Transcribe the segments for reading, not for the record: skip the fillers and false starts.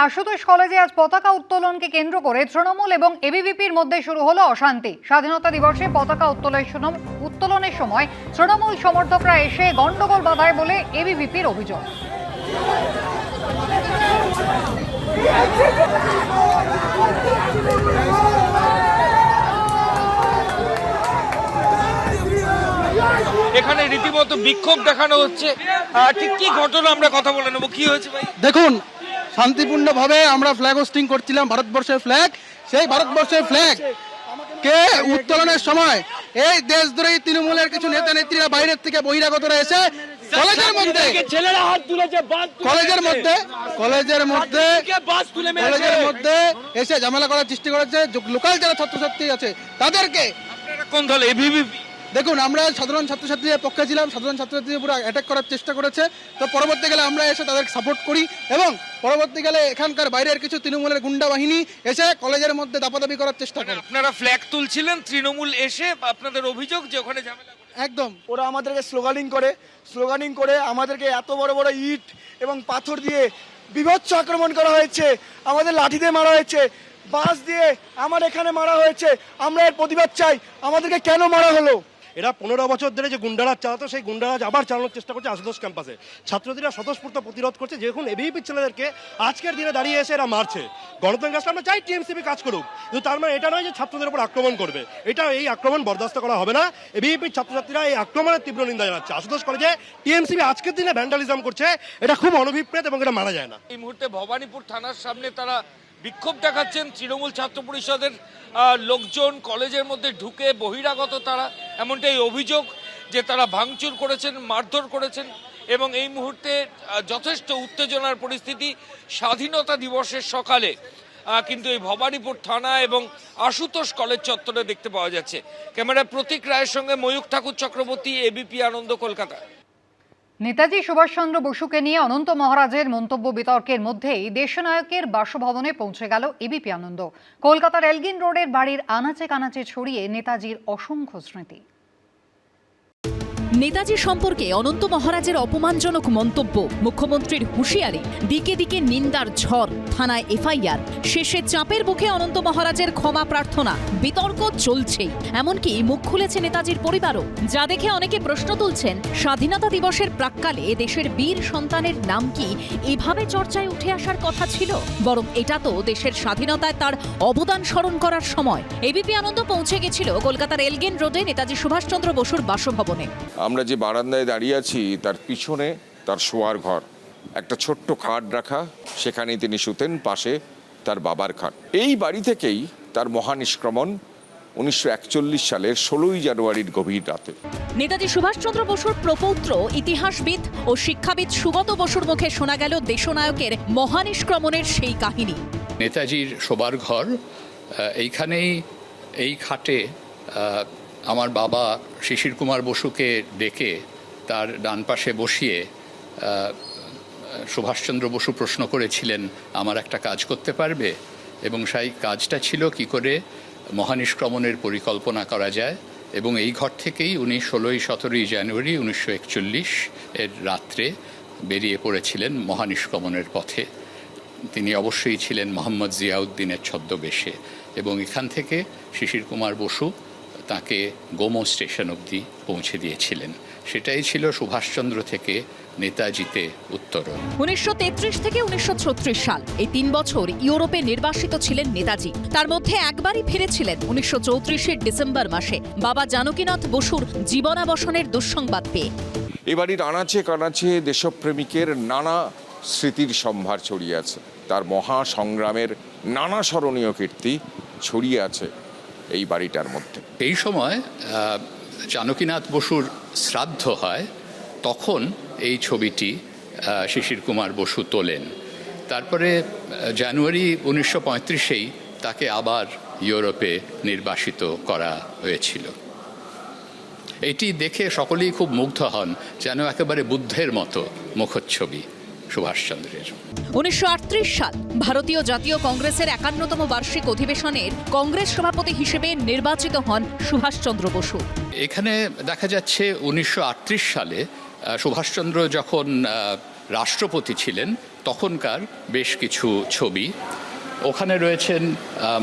আশুতোষ কলেজে আজ পতাকা উত্তোলনকে কেন্দ্র করে তৃণমূল এবং এবিভিপির মধ্যে শুরু হলো অশান্তি। স্বাধীনতা দিবসে পতাকা উত্তোলনের সময় তৃণমূল সমর্থকরা এসে গন্ডগোল বাধায় বলে এবিভিপির অভিযোগ। এখানে রীতিমতো বিক্ষোভ দেখানো হচ্ছে। ঠিক কি ঘটনা আমরা কথা বলে নেবো, কি হয়েছে ভাই? দেখুন, শান্তিপূর্ণভাবে আমরা ফ্ল্যাগ হোস্টিং করছিলাম, ভারতবর্ষের ফ্ল্যাগ। সেই ভারতবর্ষের ফ্ল্যাগ কে উত্তোলনের সময় এই দেশদ্রোহী তৃণমূলের কিছু নেতা নেত্রীরা বাইরের থেকে বহিরাগতরা এসে কলেজের মধ্যে এসে ঝামেলা করার চেষ্টা করেছে। লোকাল যারা ছাত্রছাত্রী আছে তাদেরকে। কোন দল? এবিভিপি। দেখুন, আমরা সাধারণ ছাত্রছাত্রীদের পক্ষে ছিলাম, সাধারণ ছাত্রছাত্রীদের পুরো অ্যাটাক করার চেষ্টা করেছে। তো পরবর্তীকালে আমরা এসে তাদেরকে সাপোর্ট করি এবং পরবর্তীকালে এখানকার বাইরের কিছু তৃণমূলের গুন্ডা বাহিনী এসে কলেজের মধ্যে দাপাদাপি করার চেষ্টা করে। আপনারা ফ্ল্যাগ তুলছিলেন, তৃণমূল এসে আপনাদের অভিযোগ যে ওখানে ঝামেলা। একদম, ওরা আমাদেরকে স্লোগানিং করে আমাদেরকে এত বড় বড় ইট এবং পাথর দিয়ে বিভৎস আক্রমণ করা হয়েছে। আমাদের লাঠি দিয়ে মারা হয়েছে, বাঁশ দিয়ে আমার এখানে মারা হয়েছে। আমরা এর প্রতিবাদ চাই। আমাদেরকে কেন মারা হলো? এরা 15 বছর ধরে যে গুন্ডারাজ চালাতো, সেই গুন্ডারাজ আবার চালানোর চেষ্টা করছে আশুতোষ ক্যাম্পাসে। ছাত্রছাত্রীরা স্বতঃস্ফূর্ত প্রতিরোধ করছে। যখন এবিভিপির ছেলেদেরকে আজকের দিনে দাঁড়িয়ে এসে এরা মারছে। গণতন্ত্রের কাছে আমরা চাই টিএমসিপি কাজ করুক, কিন্তু তার মানে এটা নয় যে ছাত্রদের উপর আক্রমণ করবে। এই আক্রমণ বরদাস্ত করা হবে না। এবিভিপির ছাত্রছাত্রীরা এই আক্রমণের তীব্র নিন্দা জানাচ্ছে। আশুতোষ কলেজে টিএমসিপি আজকের দিনে ভ্যান্ডালিজম করছে, এটা খুব অনভিপ্রেত এবং এটা মানা যায় না। এই মুহূর্তে ভবানীপুর থানার সামনে তারা বিক্ষোভ দেখাচ্ছেন। তৃণমূল ছাত্র পরিষদের লোকজন কলেজের মধ্যে ঢুকে বহিরাগত তারা, এমনটাই অভিযোগ যে তারা ভাঙচুর করেছেন, মারধর করেছেন এবং এই মুহূর্তে যথেষ্ট উত্তেজনার পরিস্থিতি। স্বাধীনতা দিবসের সকালে কিন্তু এই ভবানীপুর থানা এবং আশুতোষ কলেজ চত্বরে দেখতে পাওয়া যাচ্ছে। ক্যামেরায় প্রতীক রায়ের সঙ্গে ময়ূক ঠাকুর চক্রবর্তী, এবিপি আনন্দ, কলকাতা। নেতাজি সুভাষচন্দ্র বসুকে নিয়ে অনন্ত মহারাজের মন্তব্য বিতর্কের মধ্যেই দেশনায়কের বাসভবনে পৌঁছে গেল এবিপি আনন্দ। কলকাতার এলগিন রোডের বাড়ির আনাচে কানাচে ছড়িয়ে নেতাজির অসংখ্য স্মৃতি। নেতাজি সম্পর্কে অনন্ত মহারাজের অপমানজনক মন্তব্য, মুখ্যমন্ত্রীর হুঁশিয়ারি, দিকে দিকে নিন্দার ঝড়, থানায় এফআইআর, শেষে চাপের মুখে অনন্ত মহারাজের ক্ষমা প্রার্থনা। বিতর্ক চলছেই, এমনকি মুখ খুলেছে নেতাজির পরিবারও, যা দেখে অনেকে প্রশ্ন তুলছেন, স্বাধীনতা দিবসের প্রাক্কালে দেশের বীর সন্তানের নাম কি এভাবে চর্চায় উঠে আসার কথা ছিল? বরং এটা তো দেশের স্বাধীনতায় তার অবদান স্মরণ করার সময়। এবিপি আনন্দ পৌঁছে গেছিল কলকাতার এলগিন রোডে নেতাজি সুভাষচন্দ্র বসুর বাসভবনে। আমরা যে বারান্দায় দাঁড়িয়ে আছি তার পিছনে তার শোয়ার ঘর, একটা ছোট্ট খাট রাখা, সেখানেই তিনি শুতেন, পাশে তার বাবার খাট। এই বাড়ি থেকেই তার মহানিষ্ক্রমণ 1941 সালের 16ই জানুয়ারির গভীর রাতে। নেতাজি সুভাষচন্দ্র বসুর প্রপৌত্র ইতিহাসবিদ ও শিক্ষাবিদ সুগত বসুর মুখে শোনা গেল দেশনায়কের মহানিষ্ক্রমণের সেই কাহিনী। নেতাজির শোবার ঘর, এইখানেই এই খাটে আমার বাবা শিশির কুমার বসুকে ডেকে তার ডান পাশে বসিয়ে সুভাষচন্দ্র বসু প্রশ্ন করেছিলেন, আমার একটা কাজ করতে পারবে? এবং সেই কাজটা ছিল কি করে মহানিষ্ক্রমণের পরিকল্পনা করা যায়। এবং এই ঘর থেকেই উনি 16-17 জানুয়ারি 1941 এর রাত্রে বেরিয়ে পড়েছিলেন মহানিষ্ক্রমণের পথে। তিনি অবশ্যই ছিলেন মোহাম্মদ জিয়াউদ্দিনের ছদ্মবেশে এবং এখান থেকে শিশির কুমার বসু তাকে গোমো স্টেশন অবধি পৌঁছে দিয়েছিলেন। সেটাই ছিল সুভাষচন্দ্র থেকে নেতাজিতে উত্তরণ। 1933 থেকে 1936 সাল, এই 3 বছর ইউরোপে নির্বাসিত ছিলেন নেতাজি। তার মধ্যে একবারই ফিরেছিলেন 1934 ডিসেম্বর মাসে বাবা জানকীনাথ বসুর জীবনাবসানের দুঃসংবাদ পেয়ে। এবাড়ির আনাচে কানাচে দেশপ্রেমিকের নানা স্মৃতির সম্ভার ছড়িয়ে আছে, তার মহা সংগ্রামের নানা স্মরণীয় কীর্তি ছড়িয়ে আছে এই বাড়িটার মধ্যে। এই সময় জানকীনাথ বসুর শ্রাদ্ধ হয়, তখন এই ছবিটি শিশির কুমার বসু তোলেন। তারপরে জানুয়ারি 1935-এই তাকে আবার ইউরোপে নির্বাসিত করা হয়েছিল। এটি দেখে সকলেই খুব মুগ্ধ হন, যেন একেবারে বুদ্ধের মতো মুখচ্ছবি সুভাষচন্দ্রের। 1938 সাল, ভারতীয় জাতীয় কংগ্রেসের 51তম বার্ষিক অধিবেশনের কংগ্রেস সভাপতি হিসেবে নির্বাচিত হন সুভাষচন্দ্র বসু। এখানে দেখা যাচ্ছে 1938 সালে সুভাষচন্দ্র যখন রাষ্ট্রপতি ছিলেন, তখনকার বেশ কিছু ছবি। ওখানে রয়েছেন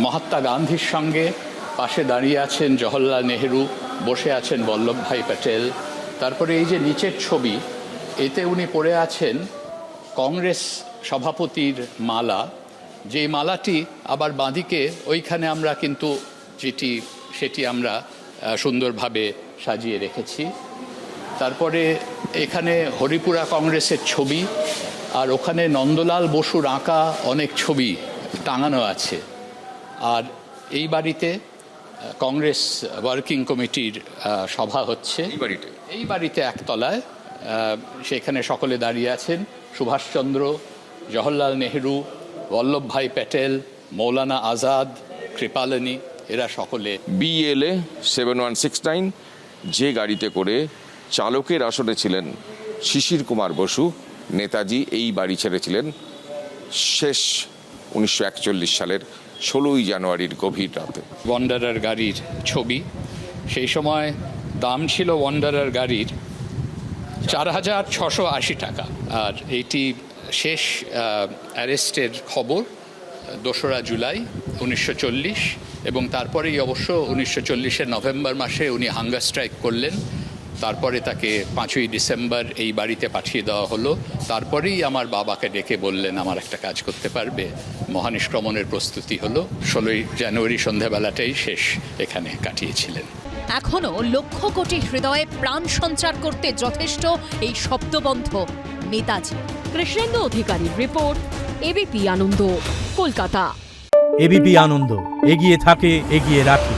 মহাত্মা গান্ধীর সঙ্গে, পাশে দাঁড়িয়ে আছেন জওহরলাল নেহেরু, বসে আছেন বল্লভভাই প্যাটেল। তারপরে এই যে নিচের ছবি, এতে উনি পরে আছেন কংগ্রেস সভাপতির মালা, যে মালাটি আবার বাঁদিকে ওইখানে আমরা কিন্তু সেটি আমরা সুন্দরভাবে সাজিয়ে রেখেছি। তারপরে এখানে হরিপুরা কংগ্রেসের ছবি, আর ওখানে নন্দলাল বসুর আঁকা অনেক ছবি টাঙানো আছে। আর এই বাড়িতে কংগ্রেস ওয়ার্কিং কমিটির সভা হচ্ছে। এই বাড়িতে একতলায়, সেখানে সকলে দাঁড়িয়ে আছেন সুভাষচন্দ্র, জওহরলাল নেহেরু, বল্লভভাই প্যাটেল, মৌলানা আজাদ, কৃপালিনী, এরা সকলে। BLA 7169, যে গাড়িতে করে চালকের আসনে ছিলেন শিশির কুমার বসু, নেতাজি এই বাড়ি ছেড়েছিলেন শেষ 1941 সালের 16ই জানুয়ারির গভীর রাতে। ওয়ান্ডারার গাড়ির ছবি, সেই সময় দাম ছিল ওয়ান্ডারার গাড়ির 4,680 টাকা। আর এইটি শেষ অ্যারেস্টের খবর 2রা জুলাই 1940, এবং তারপরেই অবশ্য 1940-এর নভেম্বর মাসে উনি হাঙ্গার স্ট্রাইক করলেন। তারপরে তাকে 5ই ডিসেম্বর এই বাড়িতে পাঠিয়ে দেওয়া হলো। তারপরেই আমার বাবাকে ডেকে বললেন আমার একটা কাজ করতে পারবে। মহানিষ্ক্রমণের প্রস্তুতি হলো। 16ই জানুয়ারি সন্ধ্যাবেলাটাই শেষ এখানে কাটিয়েছিলেন। এখনো লক্ষ কোটি হৃদয়ে প্রাণ সঞ্চার করতে যথেষ্ট এই শব্দবন্ধ নেতাজি। কৃষ্ণেন্দু অধিকারীর রিপোর্ট, এবিপি আনন্দ, কলকাতা। এবিপি আনন্দ, এগিয়ে থাকে, এগিয়ে রাখে।